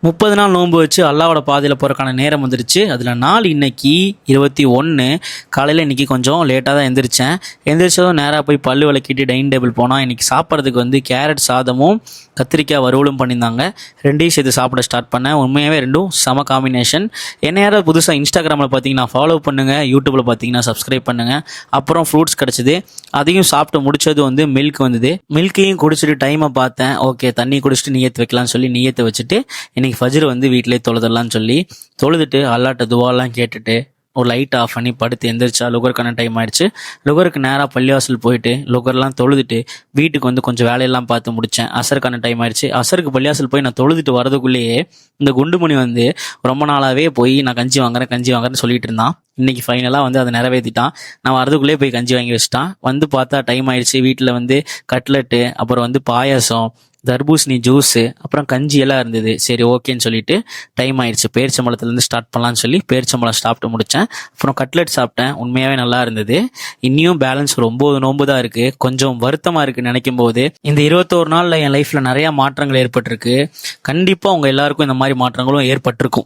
30 நாள் நோன்பு வச்சு அல்லாவோட பாதையில் போகிறக்கான நேரம் வந்துருச்சு. அதில் நாள் இன்னைக்கு 21. காலையில் இன்றைக்கி கொஞ்சம் லேட்டாக தான் எந்திரிச்சேன். எந்திரிச்சதும் நேராக போய் பல்லு விளக்கிட்டு டைனிங் டேபிள் போனால் இன்றைக்கி சாப்பிட்றதுக்கு வந்து கேரட் சாதமும் கத்திரிக்காய் வறுவலும் பண்ணியிருந்தாங்க. ரெண்டையும் சேர்த்து சாப்பிட ஸ்டார்ட் பண்ணேன். உண்மையாகவே ரெண்டும் செம காம்பினேஷன். என்ன யாராவது புதுசாக இன்ஸ்டாகிராமில் பார்த்தீங்கன்னா ஃபாலோ பண்ணுங்கள், யூடியூப்பில் பார்த்தீங்கன்னா சப்ஸ்கிரைப் பண்ணுங்கள். அப்புறம் ஃப்ரூட்ஸ் கிடச்சிது, அதையும் சாப்பிட்டு முடிச்சது வந்து மில்க் வந்தது. மில்க்கையும் குடிச்சிட்டு டைமை பார்த்தேன். ஓகே, தண்ணி குடிச்சிட்டு நியத்து வைக்கலாம்னு சொல்லி நியத்தை வச்சுட்டு இன்னைக்கு ஃபஜ்ர் வந்து வீட்டிலே தொழுதலான்னு சொல்லி தொழுதுட்டு அல்லாட்ட துவாலாம் கேட்டுட்டு ஒரு லைட் ஆஃப் பண்ணி படுத்து எந்திரிச்சா லுகருக்கான டைம் ஆயிடுச்சு. லுகருக்கு நேராக பள்ளிவாசல் போயிட்டு லுகர்லாம் தொழுதுட்டு வீட்டுக்கு வந்து கொஞ்சம் வேலையெல்லாம் பார்த்து முடித்தேன். அசருக்கான டைம் ஆயிடுச்சு. அசருக்கு பள்ளிவாசல் போய் நான் தொழுதுட்டு வரதுக்குள்ளேயே இந்த குண்டுமணி வந்து ரொம்ப நாளாகவே போய் நான் கஞ்சி வாங்குறேன்னு சொல்லிட்டு இருந்தான். இன்னைக்கு ஃபைனலாக வந்து அதை நிறைவேற்றிட்டான். நான் வரதுக்குள்ளேயே போய் கஞ்சி வாங்கி வச்சிட்டான். வந்து பார்த்தா டைம் ஆயிடுச்சு. வீட்டில் வந்து கட்லெட்டு, அப்புறம் வந்து பாயாசம், தர்பூசணி ஜூஸு, அப்புறம் கஞ்சி எல்லாம் இருந்தது. சரி ஓகேன்னு சொல்லிட்டு டைம் ஆயிடுச்சு, பேரிச்சம்பழத்துலேருந்து ஸ்டார்ட் பண்ணலான்னு சொல்லி பேரிச்சம்பழம் சாப்பிட்டு முடித்தேன். அப்புறம் கட்லெட் சாப்பிட்டேன். உண்மையாகவே நல்லா இருந்தது. இன்னியும் பேலன்ஸ் ஒரு 9 நோன்பு தான் இருக்குது. கொஞ்சம் வருத்தமாக இருக்குது நினைக்கும் போது. இந்த 21 நாளில் என் லைஃப்பில் நிறையா மாற்றங்கள் ஏற்பட்டிருக்கு. கண்டிப்பாக உங்கள் எல்லாருக்கும் இந்த மாதிரி மாற்றங்களும் ஏற்பட்டிருக்கும்.